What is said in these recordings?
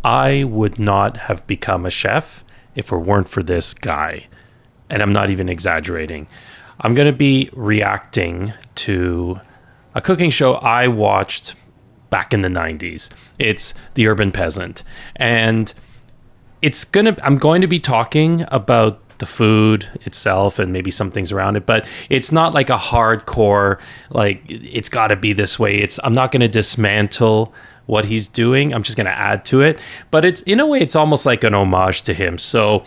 I would not have become a chef if it weren't for this guy. And I'm not even exaggerating. I'm going to be reacting to a cooking show I watched back in the 90s. It's The Urban Peasant. And I'm going to be talking about the food itself and maybe some things around it, but it's not like a hardcore, like it's got to be this way. I'm not going to dismantle what he's doing. I'm just going to add to it. But it's, in a way, it's almost like an homage to him. So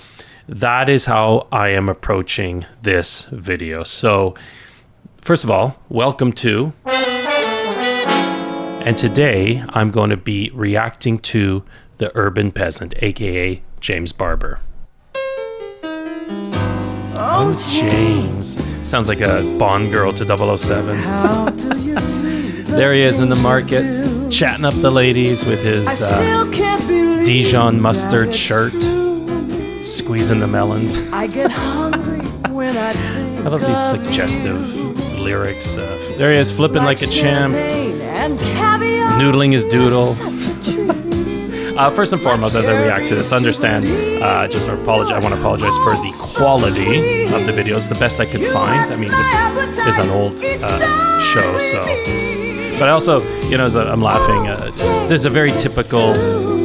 that is how I am approaching this video. So first of all, welcome to, and today I'm going to be reacting to The Urban Peasant, aka James Barber. Oh, James. Sounds like a Bond girl to 007. There he is in the market, chatting up the ladies with his Dijon mustard shirt, squeezing the melons. I love these suggestive lyrics. There he is, flipping like a champ, noodling his doodle. First and foremost, as I react to this, understand, I want to apologize for the quality of the video. It's the best I could find. I mean, this is an old show, so. But I also, as I'm laughing, there's a very typical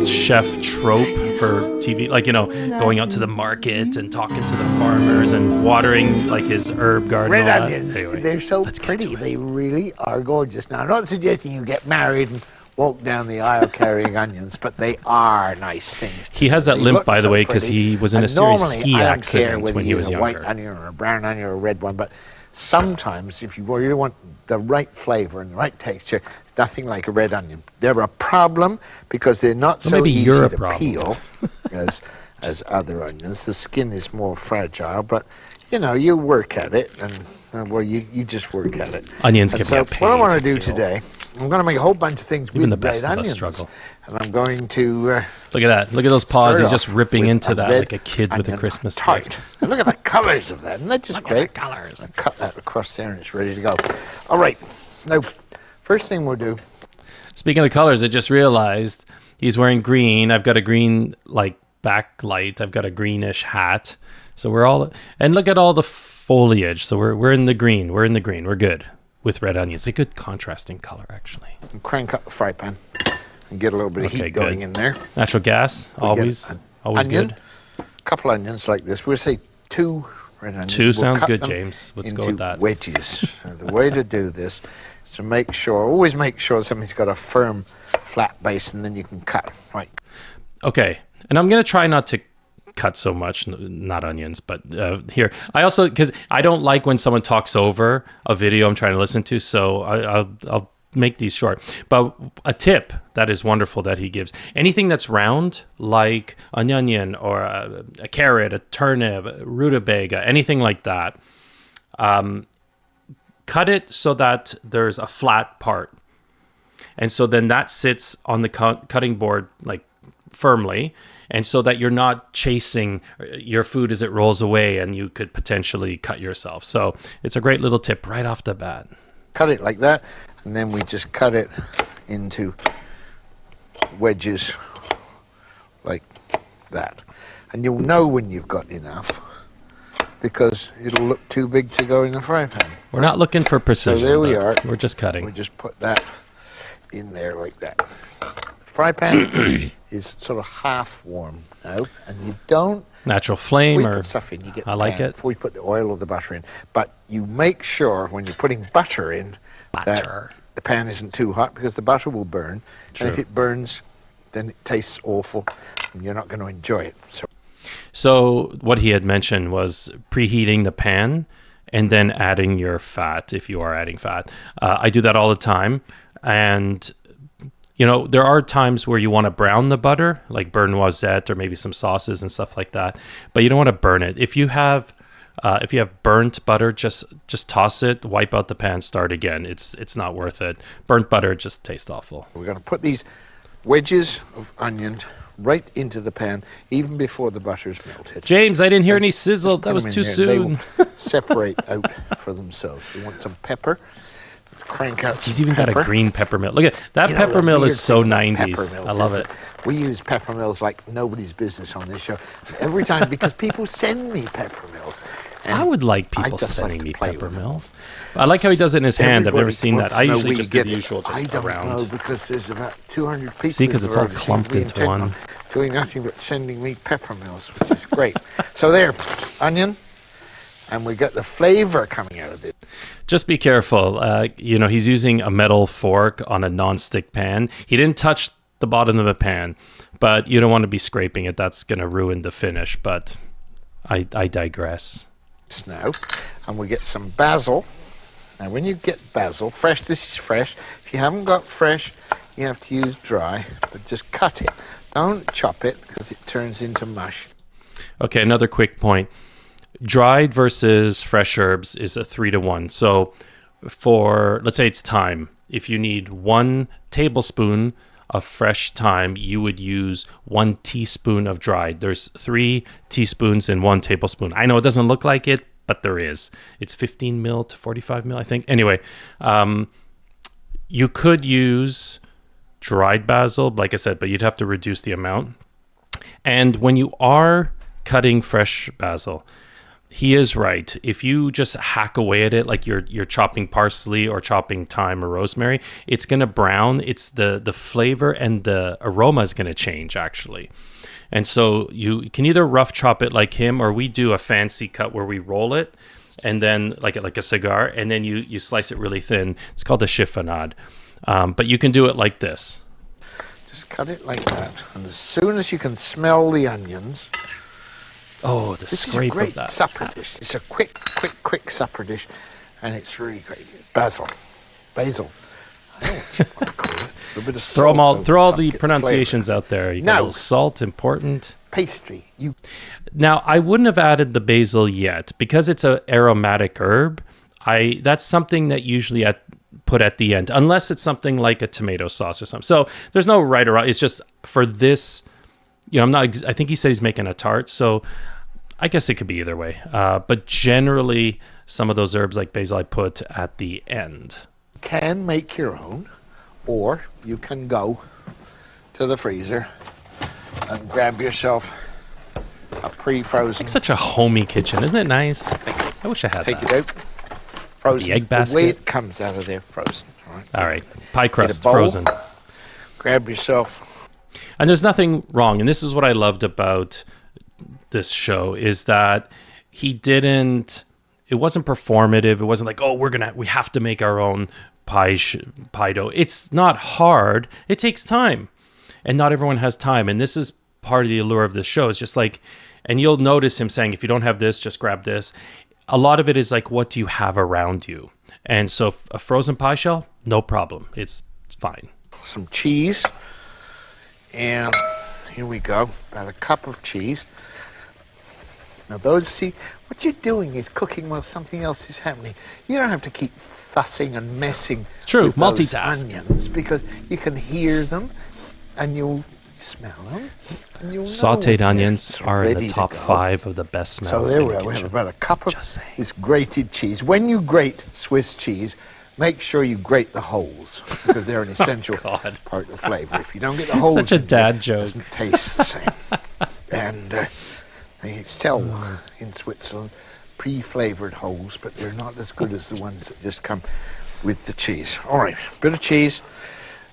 chef trope for TV, like, going out to the market and talking to the farmers and watering, like, his herb garden. Red onions, anyway, they're so pretty. They really are gorgeous. Now, I'm not suggesting you get married and walk down the aisle carrying onions, but they are nice things. He has that limp, by the way, because he was in a serious ski accident when he was younger. A white onion or a brown onion or a red one, but sometimes if you really want the right flavor and the right texture, nothing like a red onion. They're a problem because they're not so easy to peel as other onions. The skin is more fragile, but you work at it, and you just work at it. Onions can be a pain. What I want to do today, I'm going to make a whole bunch of things Even with the best red of us onions. struggle. And I'm going to look at that. Look at those paws. He's just ripping into that like a kid with a Christmas gift. And look at the colors of that. Isn't that just great? Look at the colors. I'll cut that across there and it's ready to go. All right. Now, first thing we'll do. Speaking of colors, I just realized he's wearing green. I've got a green backlight. I've got a greenish hat. So and look at all the foliage. So we're in the green. We're in the green. We're good with red onions. A good contrasting color, actually. And crank up the fry pan and get a little bit of heat going in there. Natural gas, always good. A couple onions like this. We'll say 2 red onions. 2 sounds good, James. Let's go with that. Wedges. The way to do this is to always make sure something's got a firm, flat base, and then you can cut. Right. Okay. And I'm going to try not to cut so much, not onions, but here. I also, because I don't like when someone talks over a video I'm trying to listen to, so I'll make these short. But a tip that is wonderful that he gives, anything that's round, like an onion or a carrot, a turnip, rutabaga, anything like that, cut it so that there's a flat part. And so then that sits on the cutting board like firmly, and so that you're not chasing your food as it rolls away and you could potentially cut yourself. So it's a great little tip right off the bat. Cut it like that, and then we just cut it into wedges like that. And you'll know when you've got enough because it'll look too big to go in the fry pan. We're not looking for precision. So there we are. We're just cutting. We just put that in there like that. Fry pan is sort of half warm now, and you don't natural flame or put stuff in. You get I like it before you put the oil or the butter in. But you make sure when you're putting butter in that the pan isn't too hot because the butter will burn. True. And if it burns, then it tastes awful, and you're not going to enjoy it. So what he had mentioned was preheating the pan and then adding your fat if you are adding fat. I do that all the time, and there are times where you want to brown the butter, like burn noisette or maybe some sauces and stuff like that, but you don't want to burn it. If you have burnt butter, just toss it, wipe out the pan, start again. It's not worth it. Burnt butter just tastes awful. We're going to put these wedges of onion right into the pan, even before the butter's melted. James, I didn't hear any sizzle. That was too soon. They will separate out for themselves. We want some pepper. Let's crank out. He's even got a green peppermill. Look at that. Peppermill is so 90s. I love it. We use pepper mills like nobody's business on this show. Every time, because people send me pepper mills. I would like people sending me pepper mills. I like how he does it in his hand. I've never seen that. I usually just do the usual, just around. I don't know, because there's about 200 people. See, because it's all clumped into one. Doing nothing but sending me pepper mills, which is great. So there, onion, and we got the flavor coming out of it. Just be careful. You know, he's using a metal fork on a non-stick pan. He didn't touch the bottom of the pan, but you don't want to be scraping it. That's going to ruin the finish, but I digress. Now, and we get some basil. Now, when you get basil, fresh, this is fresh. If you haven't got fresh, you have to use dry, but just cut it. Don't chop it, because it turns into mush. Okay, another quick point. Dried versus fresh herbs is a 3-to-1. So for, let's say it's thyme, if you need 1 tablespoon of fresh thyme, you would use 1 teaspoon of dried. There's 3 teaspoons in 1 tablespoon. I know it doesn't look like it, but there is. It's 15 mil to 45 mil, I think. Anyway, you could use dried basil, like I said, but you'd have to reduce the amount. And when you are cutting fresh basil, he is right. If you just hack away at it like you're chopping parsley or chopping thyme or rosemary, it's going to brown. It's the flavor and the aroma is going to change, actually. And so you can either rough chop it like him, or we do a fancy cut where we roll it and then like a cigar, and then you slice it really thin. It's called a chiffonade. But you can do it like this. Just cut it like that. And as soon as you can smell the onions... Oh, the scrape of that. This is a great supper dish. It's a quick supper dish, and it's really great. Basil. I don't know what you want to call it. A bit of salt, throw all the pronunciations out there. You got a little salt, important. Pastry. Now, I wouldn't have added the basil yet because it's an aromatic herb. That's something that usually I put at the end, unless it's something like a tomato sauce or something. So there's no right or wrong. It's just for this. You know, I think he said he's making a tart, so I guess it could be either way. But generally, some of those herbs like basil I put at the end. You can make your own, or you can go to the freezer and grab yourself a pre-frozen. Like such a homey kitchen, isn't it nice? I wish I had that. Take it out. Frozen. The egg basket. The way it comes out of there, frozen. All right. Pie crust, frozen. Grab yourself. And there's nothing wrong. And this is what I loved about this show, is that it wasn't performative. It wasn't like, oh, we have to make our own pie dough. It's not hard. It takes time. And not everyone has time. And this is part of the allure of this show. It's just like, and you'll notice him saying, if you don't have this, just grab this. A lot of it is like, what do you have around you? And so a frozen pie shell, no problem. It's fine. Some cheese. And here we go, about a cup of cheese. Now what you're doing is cooking while something else is happening. You don't have to keep fussing and messing with those onions, because you can hear them and you'll smell them. And you'll sauteed onions are in the top 5 of the best smells. So there we are. We have about a cup of this grated cheese. When you grate Swiss cheese, make sure you grate the holes, because they're an essential part of the flavor. If you don't get the holes, such a dad joke. It doesn't taste the same. And they sell in Switzerland pre-flavored holes, but they're not as good as the ones that just come with the cheese. All right, bit of cheese,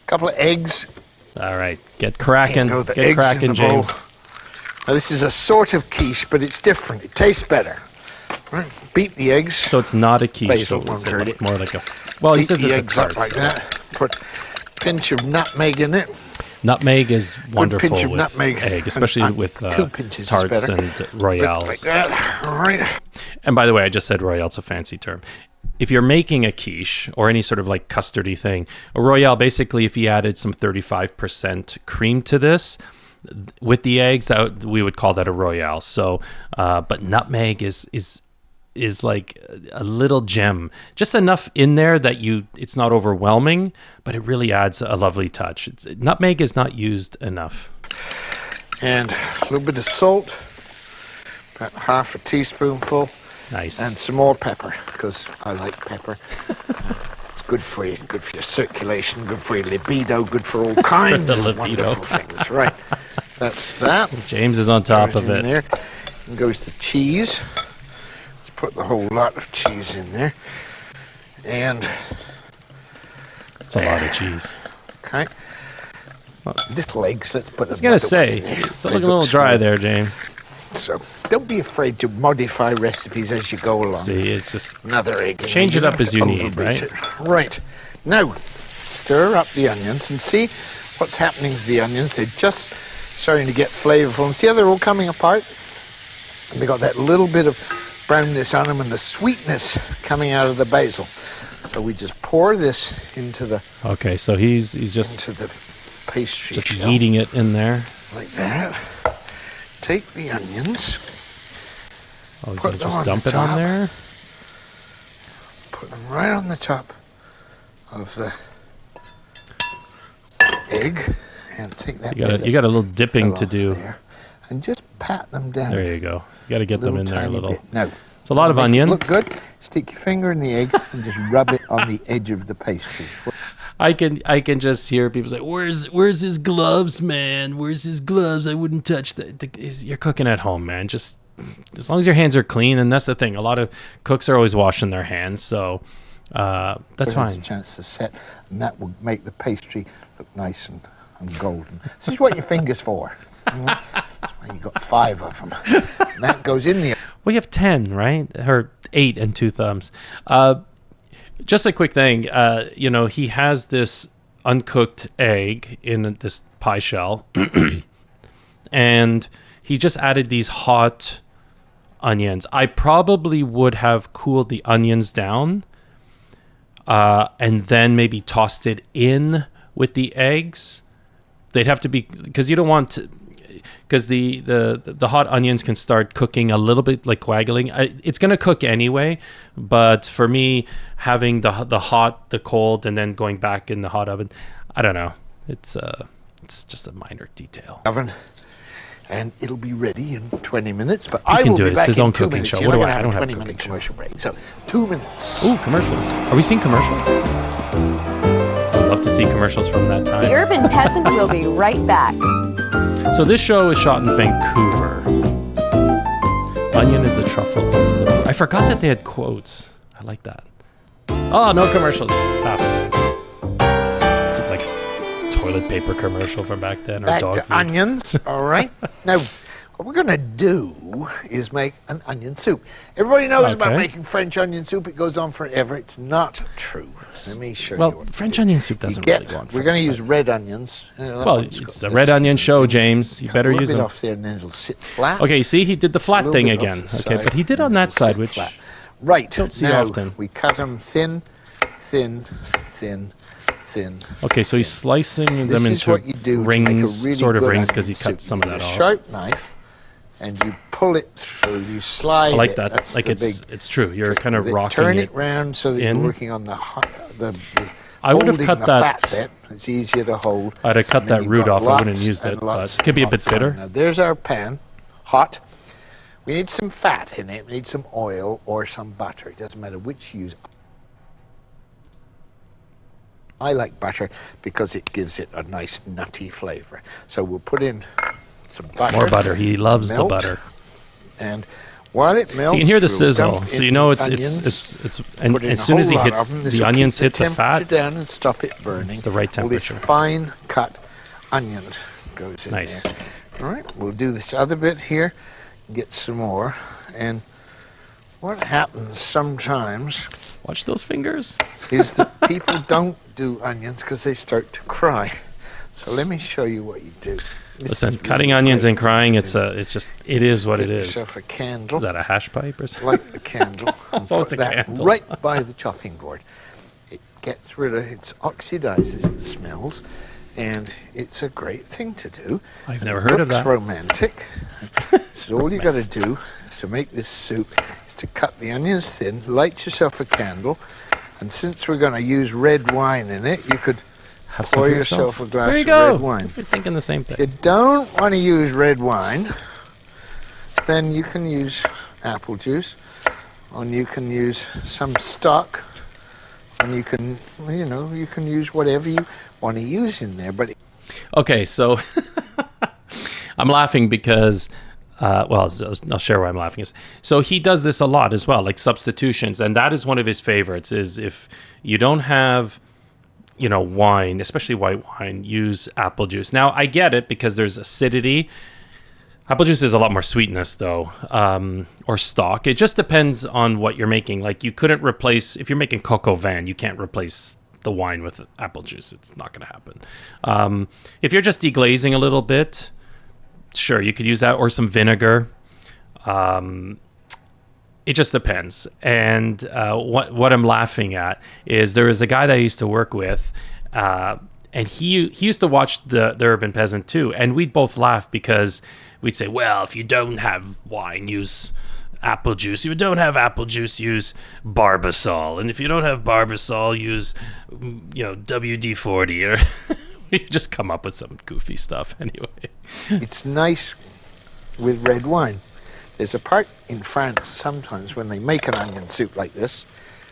a couple of eggs. All right, get cracking. Get cracking, James. Now this is a sort of quiche, but it's different. It tastes better. Right, beat the eggs. So it's not a quiche. So it's more like a. Well, he says it's a tart. Like that. Put a pinch of nutmeg in it. Nutmeg is wonderful pinch of with nutmeg, egg, especially with 2 pinches tarts and royales. Like that. All right. And by the way, I just said royale. It's a fancy term. If you're making a quiche or any sort of like custardy thing, a royale, basically, if you added some 35% cream to this with the eggs, we would call that a royale. So, but nutmeg is like a little gem, just enough in there that it's not overwhelming, but it really adds a lovely touch. Nutmeg is not used enough. And a little bit of salt, about half a teaspoonful. Nice. And some more pepper, because I like pepper. It's good for you, good for your circulation, good for your libido, good for all kinds of wonderful things. Right, that's that. James is on top of it. There. And goes the cheese. Let's put the whole lot of cheese in there. And it's a lot of cheese. Okay. Little eggs. Let's put. I was gonna say it's looking a little dry there, James. So don't be afraid to modify recipes as you go along. See, it's just another egg. Change it up as you need, right? Right. Now, stir up the onions and see what's happening to the onions. They're just starting to get flavorful. And see how they're all coming apart? And they got that little bit of brownness on them and the sweetness coming out of the basil. So we just pour this into the. Okay, so he's just into the pastry. Just eating it in there. Like that. Take the onions. Oh, he's going to just dump it on there? Put them right on the top of the egg. And take that. You got a little dipping to do. There, and just pat them down. There you go. You got to get them in there a little. Now, it's a lot of onion. Look good. Stick your finger in the egg and just rub it on the edge of the pastry. I can just hear people say, "Where's his gloves, man? Where's his gloves? I wouldn't touch that." You're cooking at home, man. Just as long as your hands are clean, and that's the thing. A lot of cooks are always washing their hands, so that's fine. There's a chance to set, and that will make the pastry look nice and golden. This is what your finger's for. That's why you got 5 of them. And that goes in the. Well, you have 10, right? Or 8 and 2 thumbs. Just a quick thing, he has this uncooked egg in this pie shell, and he just added these hot onions. I probably would have cooled the onions down and then maybe tossed it in with the eggs. They'd have to be, because you don't want to, because the hot onions can start cooking a little bit, like coagulating. It's going to cook anyway, but for me, having the hot, the cold, and then going back in the hot oven, I don't know. It's just a minor detail. Oven, and it'll be ready in 20 minutes. But I will be do it. back It's his in own 2 cooking minutes. show. You're What do not I? I don't have a 20-minute cooking commercial break. So 2 minutes. Ooh, commercials. Are we seeing commercials? I'd love to see commercials from that time. The Urban Peasant will be right back. So this show is shot in Vancouver. Onion is the truffle of the... I forgot that they had quotes. I like that. Oh, no commercials. Stop. It's like a toilet paper commercial from back then. Or Back dog to food. onions, all right? Now, what we're going to do is make an onion soup. Everybody knows about making French onion soup. It goes on forever. It's not true. Let me show you. Well, French onion soup doesn't really go on forever. We're going to use red onions. Well, it's a red onion show, James. You better use them. Off there and then it'll sit flat. Okay, see, he did the flat thing again. Okay, but he did on that side, which right. don't see now, often. We cut them thin, thin, thin, thin. Okay, so he's slicing them into rings, really sort of rings, because he cut some of that off. Sharp knife. And you pull it through, you slide it. I like that. That's like it's true. You're kind of rocking turn it it round so that you're working on the I would have cut that. Fat bit. It's easier to hold. I'd have cut that root off. I wouldn't have used it, but it could be a bit bitter. Now there's our pan, hot. We need some fat in it. We need some oil or some butter. It doesn't matter which you use. I like butter because it gives it a nice nutty flavor. So we'll put in some butter. More butter. He loves the butter. And while it melts, so you can hear the sizzle. So you know it's and as soon as he hits the onions hit the fat down and stop it burning. It's the right temperature. All this fine cut onion goes in nice. there. All right, we'll do this other bit here, get some more. And what happens sometimes, watch those fingers, is that people don't do onions because they start to cry. So let me show you what you do. Listen, cutting onions and crying, it is what it is. Yourself a candle. Is that a hash pipe or something? Like a candle. So it's a candle. Right by the chopping board. It gets rid of, it oxidizes the smells, and it's a great thing to do. I've never heard of that. It's romantic. So all you got to do is to make this soup is to cut the onions thin, light yourself a candle, and since we're going to use red wine in it, you could pour yourself a glass of red wine. You're thinking the same thing. If you don't want to use red wine, then you can use apple juice, and you can use some stock, And you can, you can use whatever you want to use in there. But okay, so I'm laughing because, I'll share why I'm laughing. So he does this a lot as well, like substitutions, and that is one of his favorites. Is if you don't have, wine, especially white wine, use apple juice. Now I get it because there's acidity. Apple juice is a lot more sweetness, though, or stock. It just depends on what you're making. Like, you couldn't replace, if you're making coq au vin, you can't replace the wine with apple juice. It's not going to happen. If you're just deglazing a little bit, sure, you could use that, or some vinegar. It just depends. And what I'm laughing at is there is a guy that I used to work with, and he used to watch the Urban Peasant too, and we'd both laugh because we'd say, well, if you don't have wine, use apple juice. If you don't have apple juice, use Barbasol. And if you don't have Barbasol, use, WD-40. Or we just come up with some goofy stuff anyway. It's nice with red wine. There's a part in France sometimes when they make an onion soup like this,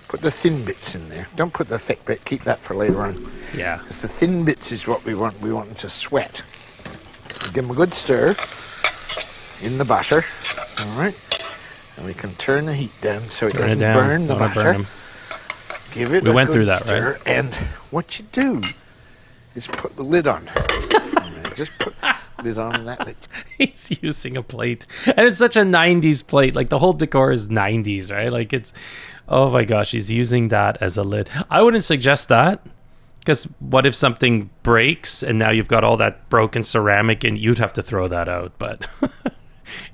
put the thin bits in there. Don't put the thick bit. Keep that for later on. Yeah. Because the thin bits is what we want. We want them to sweat. Give them a good stir in the butter, all right? And we can turn the heat down so it doesn't burn the butter. Give it a went good through that, stir, right? and what you do is put the lid on. Just put the lid on and that. He's using a plate. And it's such a 90s plate. Like, the whole decor is 90s, right? Like, it's, oh my gosh, he's using that as a lid. I wouldn't suggest that. Because what if something breaks and now you've got all that broken ceramic and you'd have to throw that out, but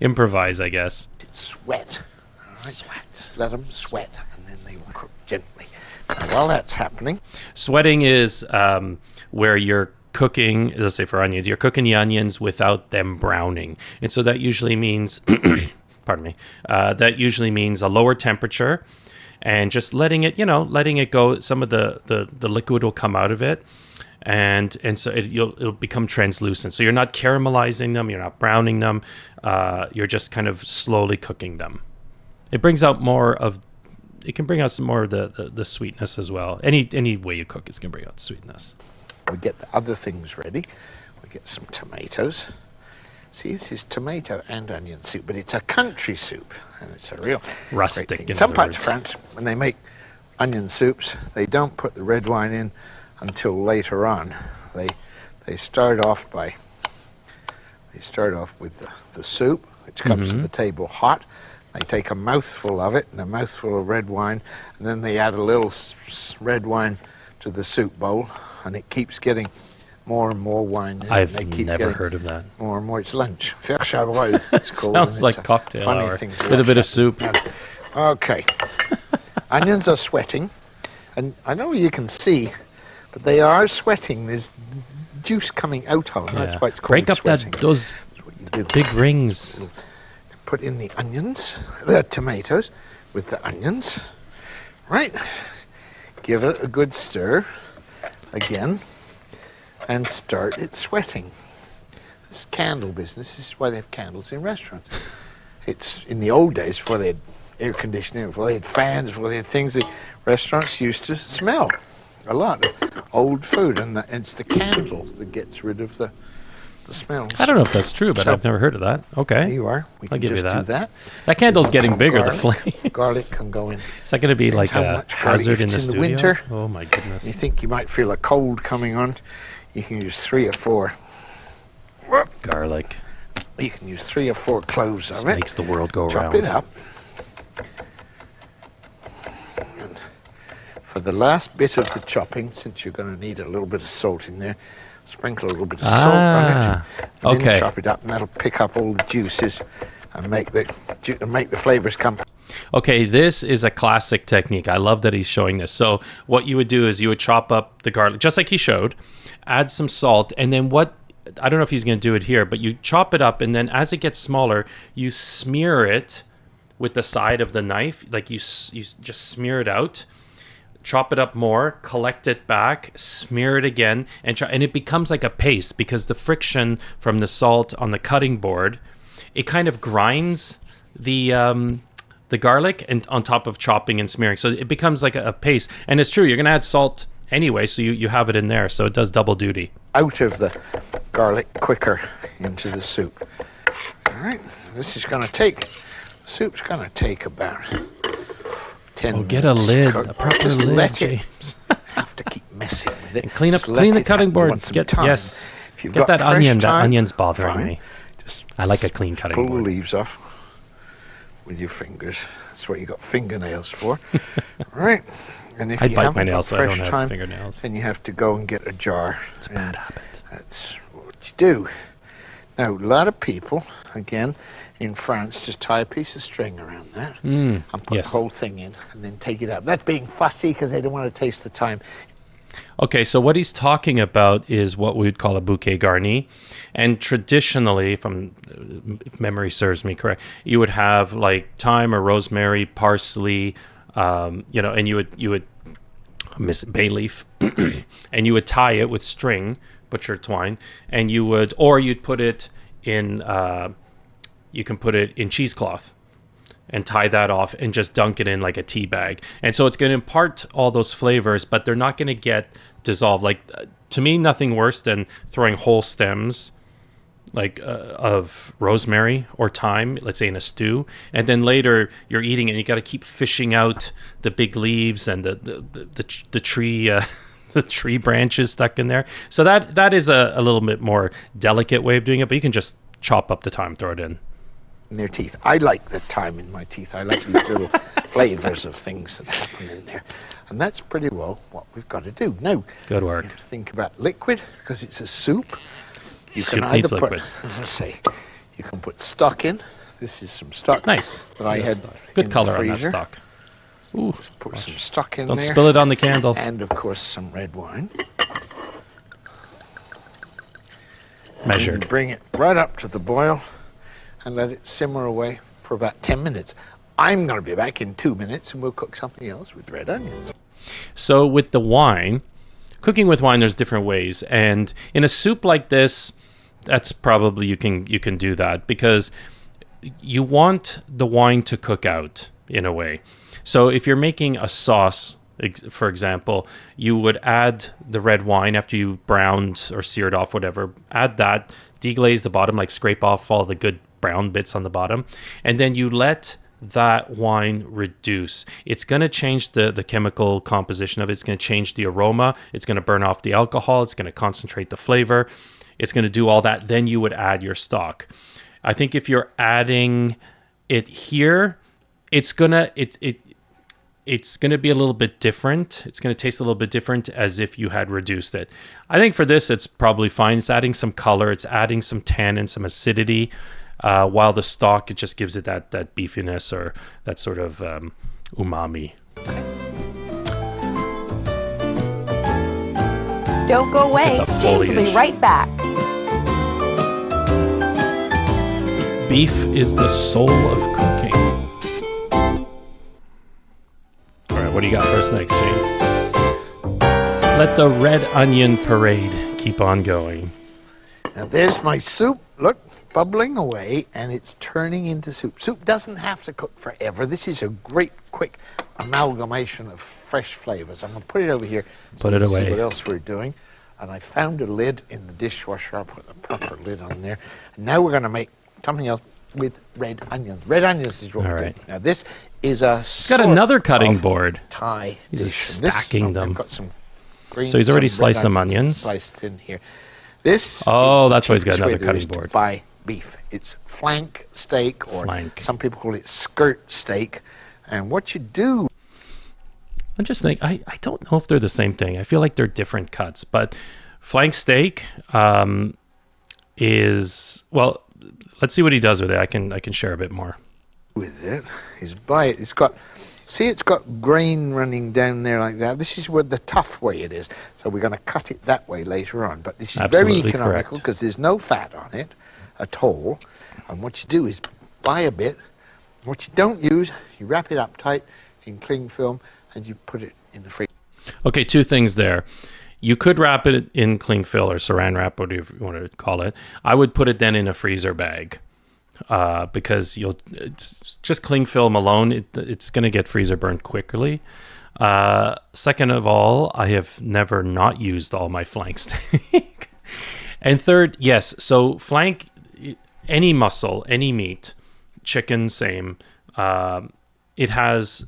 improvise, I guess. Sweat. All right? Sweat. Just let them sweat and then they will cook gently. Now, while that's happening... Sweating is where you're cooking, let's say for onions, you're cooking the onions without them browning. And so that usually means, pardon me, that usually means a lower temperature. And just letting it go. Some of the liquid will come out of it, and so it'll become translucent. So you're not caramelizing them, you're not browning them, you're just kind of slowly cooking them. It can bring out some more of the sweetness as well. Any way you cook is gonna bring out sweetness. We get the other things ready. We get some tomatoes. See, this is tomato and onion soup, but it's a country soup, and it's a real rustic. In some parts of France, when they make onion soups, they don't put the red wine in until later on. They start off with the soup, which comes to the table hot. They take a mouthful of it and a mouthful of red wine, and then they add a little red wine to the soup bowl, and it keeps getting more and more wine. I've never heard of that. More and more. It's lunch. Fer Chabrol, it's called. Sounds like cocktail hour with a bit of soup. Okay. Onions are sweating, and I know you can see, but they are sweating. There's juice coming out of them. That's why it's called Break up sweating. those big rings. Put in the onions, the tomatoes, with the onions. Right. Give it a good stir again. And start it sweating. This candle business, this is why they have candles in restaurants. It's in the old days, before they had air conditioning, before they had fans, before they had things, the restaurants used to smell a lot of old food, and it's the candle that gets rid of the smells. I don't know if that's true, but I've never heard of that. Okay. There you are. I'll give you that. Do that. That candle's getting bigger, the flame. Garlic can go in. Is that going to be like a hazard in the studio? Winter, oh my goodness. You think you might feel a cold coming on, you can use 3 or 4. Garlic. You can use 3 or 4 cloves of it. Makes the world go Chop around. it up. And for the last bit of the chopping, since you're going to need a little bit of salt in there, sprinkle a little bit of salt on it. And then chop it up, and that'll pick up all the juices and make the flavors come. Okay, this is a classic technique. I love that he's showing this. So what you would do is you would chop up the garlic, just like he showed, add some salt, and then I don't know if he's going to do it here, but you chop it up, and then as it gets smaller, you smear it with the side of the knife. Like you just smear it out, chop it up more, collect it back, smear it again, and it becomes like a paste because the friction from the salt on the cutting board, it kind of grinds the the garlic and on top of chopping and smearing. So it becomes like a paste. And it's true, you're going to add salt anyway, so you have it in there. So it does double duty. Out of the garlic quicker into the soup. All right, this is going to take, soup's going to take about 10 minutes. Get a lid, cook. a proper Just lid, let James. have to keep messing with it. And clean Just the let cutting it board. want some time. Yes. If you've Get got that fresh onion. time, That onion's bothering fine. me. Just I like a clean cutting pull board. the leaves off with your fingers. That's what you got fingernails for. Right. And if I you bite haven't my got nails, so I fresh don't have time, fingernails. then you have to go and get a jar. It's a bad habit. That's what you do. Now, a lot of people, again, in France, just tie a piece of string around that and put the whole thing in and then take it out. That's being fussy because they don't want to taste the thyme. Okay, so what he's talking about is what we would call a bouquet garni. And traditionally, if memory serves me correct, you would have like thyme or rosemary, parsley, and you would miss bay leaf, and you would tie it with string, butcher twine, and you'd put it in, you can put it in cheesecloth and tie that off and just dunk it in like a tea bag. And so it's going to impart all those flavors, but they're not going to get dissolved. Like, to me, nothing worse than throwing whole stems like of rosemary or thyme, let's say in a stew, and then later you're eating it and you got to keep fishing out the big leaves and the tree the tree branches stuck in there. So that is a little bit more delicate way of doing it, but you can just chop up the thyme, throw it in their teeth. I like the thyme in my teeth. I like these little flavors of things that happen in there. And that's pretty well what we've got to do. Now, good work. You have to think about liquid because it's a soup. You Soup can needs either put, liquid. as I say, you can put stock in. This is some stock. Nice. That I had good in color the on that freezer. stock. Ooh, Just put some stock in don't there. spill it on the candle. And of course some red wine. Measured. And bring it right up to the boil and let it simmer away for about 10 minutes. I'm going to be back in 2 minutes and we'll cook something else with red onions. So with the wine, cooking with wine, there's different ways. And in a soup like this, that's probably you can do that because you want the wine to cook out in a way. So if you're making a sauce, for example, you would add the red wine after you browned or seared off whatever, add that, deglaze the bottom, like scrape off all the good brown bits on the bottom, and then you let that wine reduce. It's going to change the chemical composition of it. It's going to change the aroma. It's going to burn off the alcohol. It's going to concentrate the flavor. It's going to do all that. Then you would add your stock. I think if you're adding it here, it's going to be a little bit different. It's going to taste a little bit different as if you had reduced it. I think for this, it's probably fine. It's adding some color. It's adding some tannin, some acidity. While the stock, it just gives it that beefiness or that sort of umami. Don't go away. James will be right back. Beef is the soul of cooking. All right, what do you got for us next, James? Let the red onion parade keep on going. Now there's my soup. Look, bubbling away, and it's turning into soup. Soup doesn't have to cook forever. This is a great, quick amalgamation of fresh flavors. I'm going to put it over here so put it you can away. see what else we're doing. And I found a lid in the dishwasher. I'll put the proper lid on there. And now we're going to make something else with red onions. Red onions is what All we're right. doing. Now this is a Got another cutting board. Thai He's dish. just And this- stacking them. I've got some green, So he's already some red sliced some onions. sliced in here. This Oh, is that's why he's got cheapest way another to do cutting is to board. buy beef. It's flank steak, or Flank. some people call it skirt steak. And what you do, I'm just thinking, I don't know if they're the same thing. I feel like they're different cuts, but flank steak is, well, let's see what he does with it. I can share a bit more. with it is buy it. It's got, see, it's got grain running down there like that. This is what the tough way it is. So we're going to cut it that way later on. But this is Absolutely very economical correct. because there's no fat on it at all. And what you do is buy a bit. What you don't use, you wrap it up tight in cling film and you put it in the freezer. Okay, two things there. You could wrap it in cling film or saran wrap, whatever you want to call it. I would put it then in a freezer bag because it's just cling film alone. It's going to get freezer burned quickly. Second of all, I have never not used all my flank steak. And third, yes, so flank, any muscle, any meat, chicken, same. It has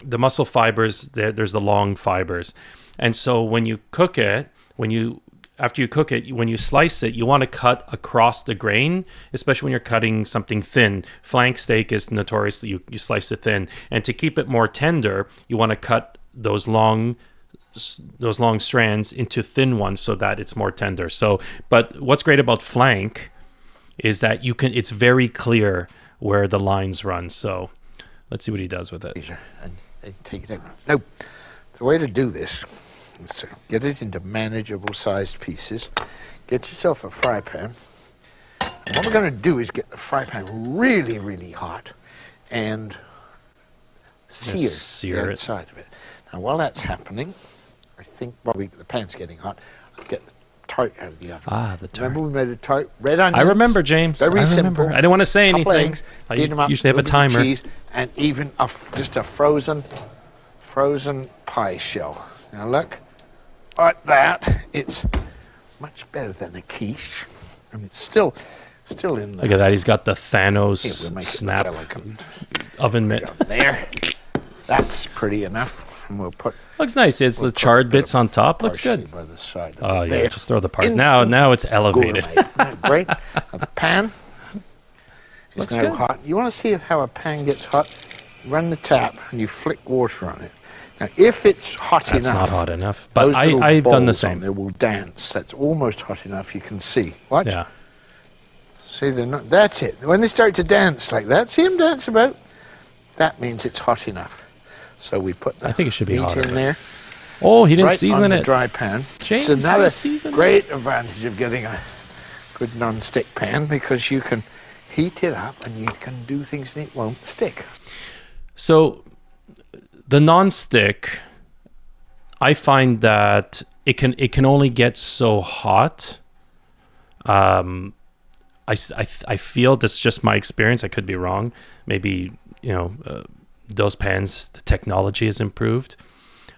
the muscle fibers. There's the long fibers, and so when you cook it, after you cook it, when you slice it, you want to cut across the grain, especially when you're cutting something thin. Flank steak is notorious that you slice it thin, and to keep it more tender, you want to cut those long strands into thin ones so that it's more tender. So, but what's great about flank is that it's very clear where the lines run. So let's see what he does with it. And take it out. Now, the way to do this is to get it into manageable sized pieces. Get yourself a fry pan. And what we're going to do is get the fry pan really, really hot and sear the outside of it. Now, while that's happening, I think while the pan's getting hot, I'll get the tart out of the oven. The tart. Remember we made a tart? Red onions. I remember, James. Very simple. I didn't want to say anything. Eggs, I usually have a timer. Cheese, and even just a frozen pie shell. Now look at that. It's much better than a quiche. I mean, it's still in there. Look at that. He's got the Thanos we'll snap oven mitt. There. That's pretty enough. And we'll put. Looks nice. It's the charred bits on top. Looks good. By the side oh yeah, there. just throw the parts. Now it's elevated. Great. Now the pan looks now good. hot. You want to see how a pan gets hot? Run the tap and you flick water on it. Now, if it's hot enough, that's not hot enough. But I've done the same. They will dance. That's almost hot enough. You can see. Watch. Yeah. See, they're not. That's it. When they start to dance like that, see them dance about. That means it's hot enough. So we put the I think it should be meat hotter. in there. Oh, he didn't right season on the it. dry pan. James, it's another season great it. advantage of getting a good non-stick pan because you can heat it up and you can do things and it won't stick. So the non-stick, I find that it can only get so hot. I feel this is just my experience. I could be wrong. Maybe those pans, the technology has improved.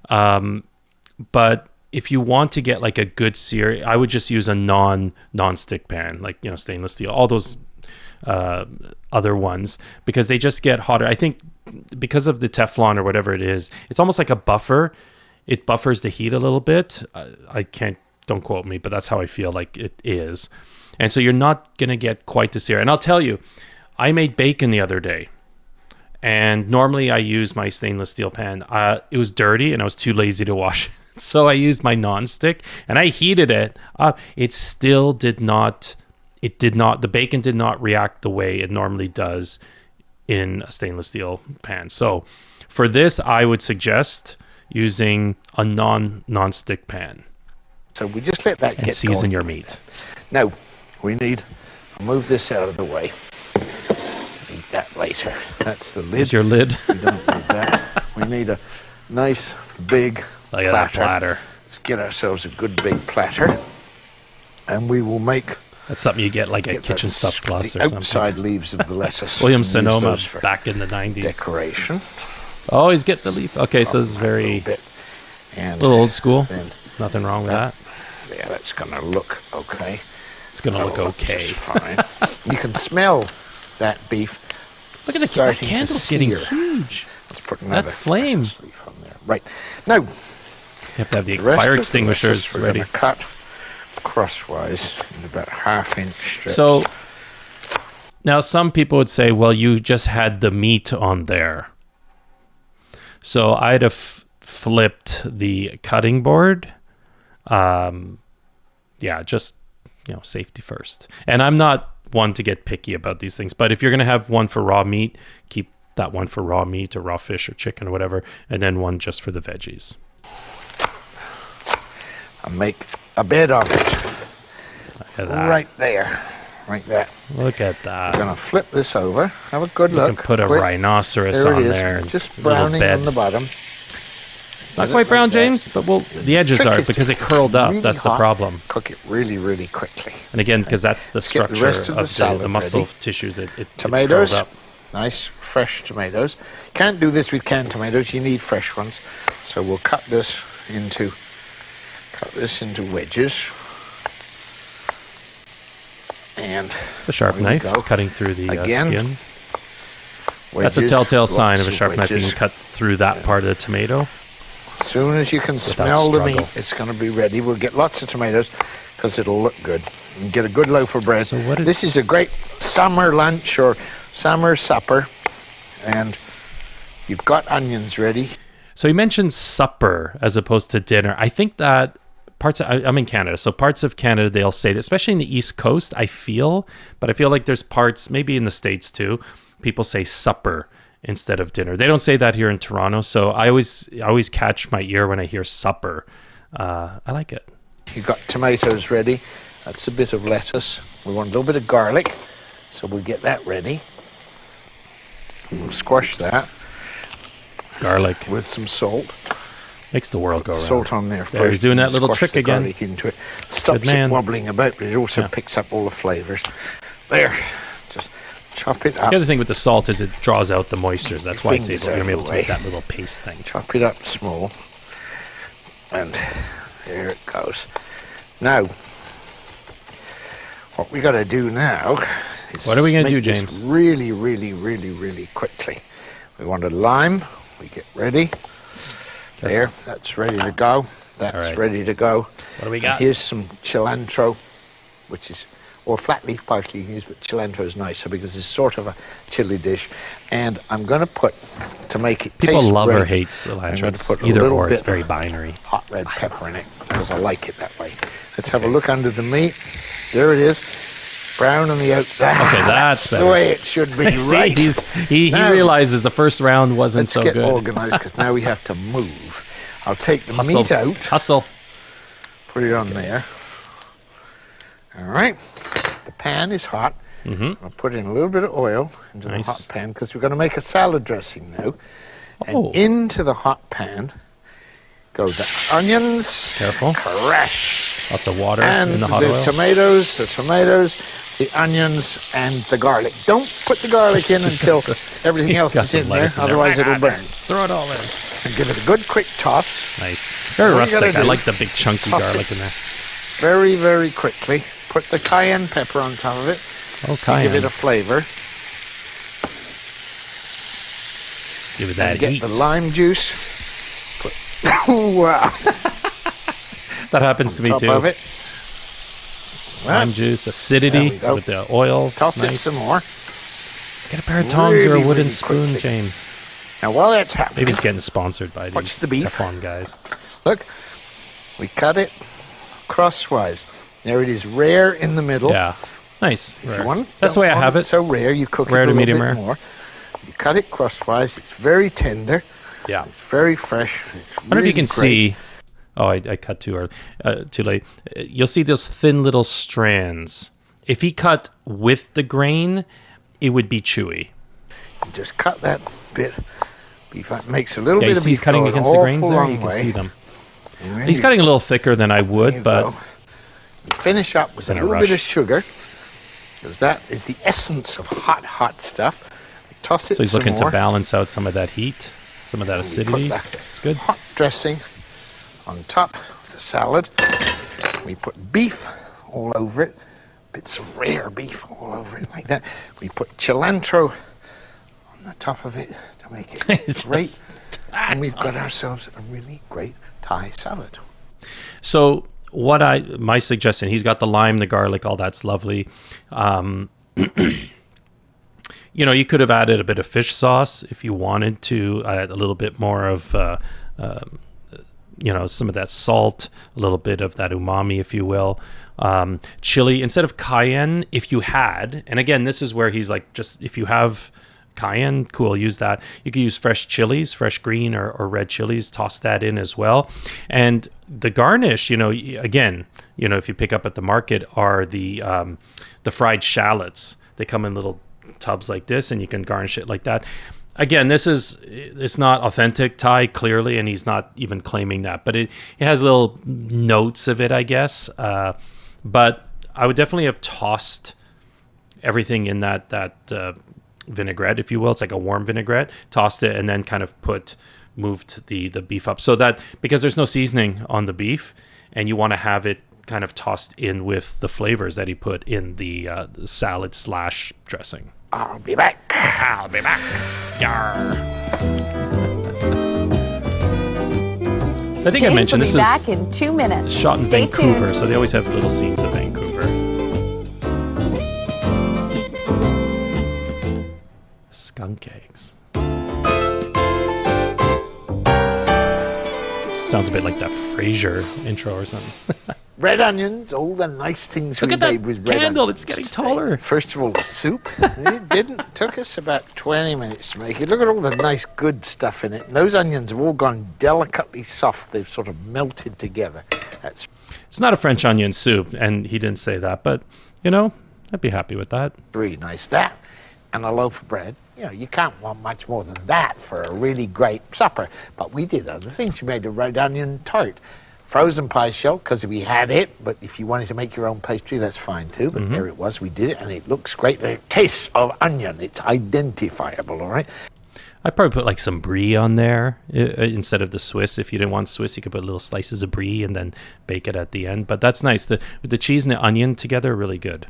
But if you want to get like a good sear, I would just use a non-stick pan, like stainless steel. All those other ones, because they just get hotter. I think because of the Teflon or whatever it is, it's almost like a buffer. It buffers the heat a little bit. Don't quote me, but that's how I feel like it is. And so you're not going to get quite the sear. And I'll tell you, I made bacon the other day. And normally I use my stainless steel pan. It was dirty and I was too lazy to wash it. So I used my non-stick and I heated it up. It still did not, the bacon did not react the way it normally does in a stainless steel pan. So for this, I would suggest using a non-stick pan. So we just let that get season going. Your meat. Now, I'll move this out of the way. Need that later. That's the lid. Here's your lid. We don't need that. We need a nice big Look at that platter. Let's get ourselves a good big platter. And we will make... That's something you get like a Kitchen Stuff Plus or something. Outside leaves of the lettuce. William Sonoma back in the 90s. Decoration. Oh, he's getting the leaf. Okay, so this is very... A little old school. Nothing wrong with that. Yeah, that's going to look okay. It's going to look okay. Fine. You can smell that beef. Look at the candle's getting huge. Let's put another flame leaf on there. Right. Now, you have to have the fire extinguishers ready. We're going to cut crosswise in about ½ inch strips. So, now some people would say, well, you just had the meat on there. So I'd have flipped the cutting board. Just safety first. And I'm not one to get picky about these things, but if you're going to have one for raw meat, keep that one for raw meat or raw fish or chicken or whatever, and then one just for the veggies. I'll make a bed of it. Right there. Like that. Look at that. We're going to flip this over. Have a good look. You can put a rhinoceros on there. Just browning on the bottom. Not quite brown, James, but the edges are because it curled up. That's the problem. Cook it really, really quickly. And again, because that's the structure of the muscle tissues, it tomatoes, curled up. Nice fresh tomatoes. Can't do this with canned tomatoes. You need fresh ones. So we'll cut this into wedges. And it's a sharp knife. It's cutting through the skin. Wedges, that's a telltale sign of a sharp knife. You can cut through that part of the tomato. As soon as you can smell the meat, it's going to be ready. We'll get lots of tomatoes because it'll look good. And get a good loaf of bread. So this is a great summer lunch or summer supper. And you've got onions ready. So you mentioned supper as opposed to dinner. I think that I'm in Canada, so parts of Canada, they'll say that, especially in the East Coast, I feel like there's parts, maybe in the States too, people say supper instead of dinner. They don't say that here in Toronto, so I always catch my ear when I hear supper. I like it. You've got tomatoes ready. That's a bit of lettuce. We want a little bit of garlic, so we'll get that ready. We'll squash that. Garlic. With some salt. Makes the world go round. Salt on there first. There, he's doing that little trick again. Into it. Stops it wobbling about, but it also picks up all the flavors. There. Just chop it up. The other thing with the salt is it draws out the moistures. That's why it's able to make that little paste thing. Chop it up small. And there it goes. Now, what we got to do now is what are we going to do, James? Really, really, really, really quickly. We want a lime. We get ready. There, that's ready to go. That's ready to go. What do we got? And here's some cilantro, or flat leaf parsley you can use, but cilantro is nicer because it's sort of a chili dish. And I'm going to make it taste People love great, or hate cilantro. It's either or. It's very binary. Hot red pepper in it because I like it that way. Let's have a look under the meat. There it is. Brown on the outside. Okay, that's the way it should be. See, right. He realizes the first round wasn't so good. Let's get organised because now we have to move. I'll take the meat out. Hustle. Put it on there. All right. The pan is hot. I'll put in a little bit of oil into the hot pan because we're going to make a salad dressing now. And into the hot pan go the onions. Careful. Crash. Lots of water and in the hot oil. The tomatoes, the onions, and the garlic. Don't put the garlic in until everything else is in there, otherwise it'll burn. Throw it all in. And give it a good quick toss. Nice. Very rustic. I like the big chunky garlic in there. Very, very quickly. Put the cayenne pepper on top of it. Oh, cayenne. Give it a flavor. Give it that and get heat. The lime juice. Wow. That happens to me too. Of it. Lime juice, acidity with the oil. Toss it some more. Get a pair of tongs or a wooden spoon, James. Now while that's happening, maybe it's getting sponsored by these the beef. Teflon guys. Look, we cut it crosswise. There it is, rare in the middle. Yeah, nice. If you want, that's the way I have it. So rare, you cook rare it a to little medium bit rare. more. You cut it crosswise. It's very tender. Yeah, it's very fresh. It's I don't know if you can great. see. Oh, I cut too early, too late. You'll see those thin little strands. If he cut with the grain, it would be chewy. You just cut that bit. Beef makes a little bit of beef. He's cutting against the grains there. You can see them. He's cutting a little thicker than I would, but you finish up with a little bit of sugar, because that is the essence of hot stuff. You toss it. So he's looking more. to balance out some of that heat, some of that acidity. It's good. Hot dressing on top of the salad. We put beef all over it, bits of rare beef all over it like that. We put cilantro on the top of it to make it great. And we've got ourselves a really great Thai salad. So my suggestion, he's got the lime, the garlic, all that's lovely. You could have added a bit of fish sauce if you wanted to, add a little bit more of some of that salt, a little bit of that umami, if you will. Chili, instead of cayenne, if you had, and again, this is where he's like, just if you have cayenne, cool, use that. You could use fresh chilies, fresh green or red chilies, toss that in as well. And the garnish, again, if you pick up at the market, are the fried shallots. They come in little tubs like this, and you can garnish it like that. Again, it's not authentic Thai clearly, and he's not even claiming that, but it has little notes of it, I guess. But I would definitely have tossed everything in that vinaigrette, if you will. It's like a warm vinaigrette. Tossed it and then kind of moved the beef up, so that because there's no seasoning on the beef, and you want to have it kind of tossed in with the flavors that he put in the salad / dressing. I'll be back. I'll be back. Yarr. So I think James I mentioned will this be is back in 2 minutes. shot in Stay Vancouver, tuned. so they always have little scenes of Vancouver. Skunk eggs. Sounds a bit like the Frasier intro or something. Red onions, all the nice things Look we at that made with red candle, onions. it's getting taller. First of all, the soup. Took us about 20 minutes to make it. Look at all the nice, good stuff in it. And those onions have all gone delicately soft. They've sort of melted together. It's not a French onion soup, and he didn't say that, but, I'd be happy with that. Really nice. That and a loaf of bread. You can't want much more than that for a really great supper. But we did other things. We made a red onion tart. Frozen pie shell, because we had it, but if you wanted to make your own pastry, that's fine too. But there it was. We did it, and it looks great. And it tastes of onion. It's identifiable, all right? I'd probably put like some brie on there instead of the Swiss. If you didn't want Swiss, you could put little slices of brie and then bake it at the end. But that's nice. With the cheese and the onion together, really good.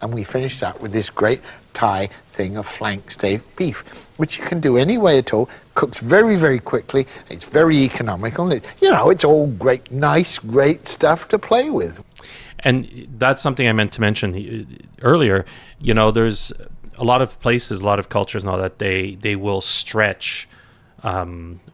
And we finished up with this great Thai thing of flank steak beef, which you can do any way at all. Cooks very, very quickly. It's very economical. It's all great, nice, great stuff to play with. And that's something I meant to mention earlier. There's a lot of places, a lot of cultures and all that, they will stretch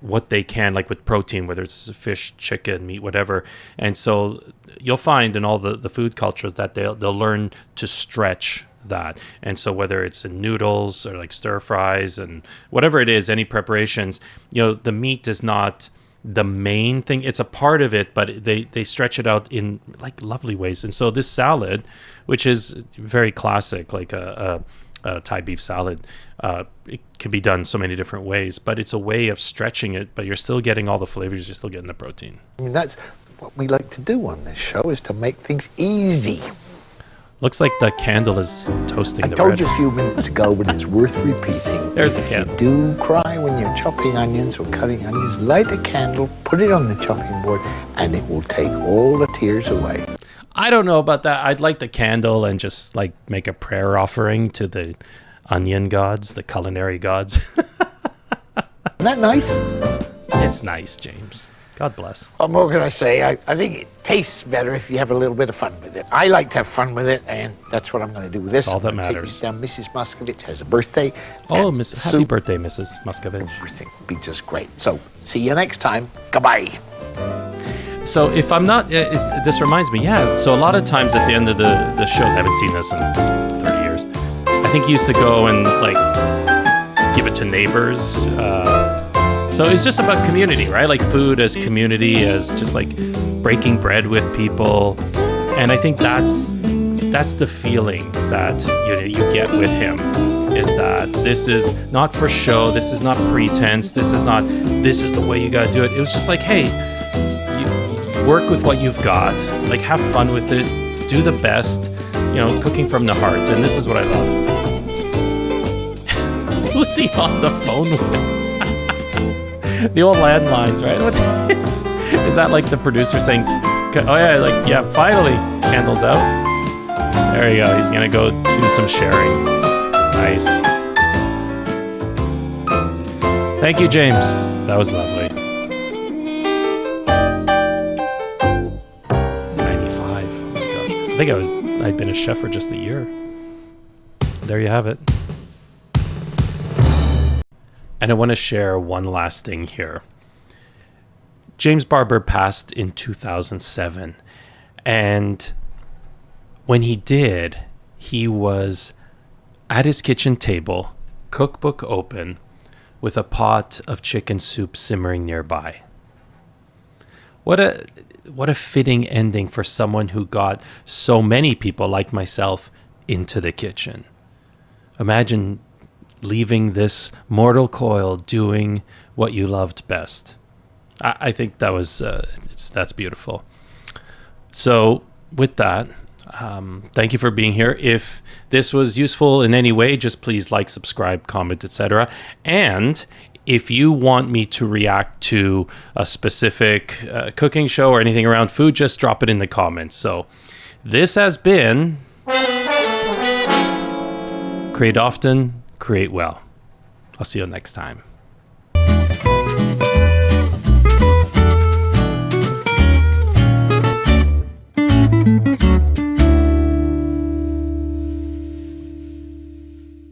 what they can, like with protein, whether it's fish, chicken, meat, whatever. And so you'll find in all the food cultures that they'll learn to stretch that. And so whether it's in noodles or like stir fries and whatever it is, any preparations, the meat is not the main thing. It's a part of it, but they stretch it out in like lovely ways. And so this salad, which is very classic, like a Thai beef salad, it can be done so many different ways, but it's a way of stretching it, but you're still getting all the flavors, you're still getting the protein. That's what we like to do on this show, is to make things easy. Looks like the candle is toasting the bread. I told you a few minutes ago, but it's worth repeating. There's the candle. Do cry when you're chopping onions or cutting onions. Light a candle, put it on the chopping board, and it will take all the tears away. I don't know about that. I'd light the candle and just like make a prayer offering to the onion gods, the culinary gods. Isn't that nice? It's nice, James. God bless. What more can I say? I think it tastes better if you have a little bit of fun with it. I like to have fun with it, and that's what I'm going to do with this. All that I'm gonna matters. Take this down. Mrs. Muscovich has a birthday. Oh, happy birthday, Mrs. Muscovich. Everything will be just great. So, see you next time. Goodbye. So if I'm not, this reminds me, so a lot of times at the end of the shows, I haven't seen this in 30 years, I think he used to go and like give it to neighbors. So it's just about community, right? Like food as community, as just like breaking bread with people. And I think that's the feeling that you get with him, is that this is not for show, this is not pretense, this is the way you got to do it. It was just like, hey, work with what you've got, like have fun with it, do the best, cooking from the heart. And this is what I love. Who's he on the phone with? The old landlines, right? Is that like the producer saying, oh yeah, finally, candles out. There you go. He's gonna go do some sharing. Nice. Thank you, James. That was lovely. 95. Oh my gosh. I think I'd been a chef for just a year. There you have it. And I want to share one last thing here. James Barber passed in 2007. And when he did, he was at his kitchen table, cookbook open, with a pot of chicken soup simmering nearby. What a fitting ending for someone who got so many people like myself into the kitchen. Imagine leaving this mortal coil, doing what you loved best. I think that was that's beautiful. So with that, thank you for being here. If this was useful in any way, just please like, subscribe, comment, etc. And if you want me to react to a specific cooking show or anything around food, just drop it in the comments. So this has been Create Often, Create Well. I'll see you next time.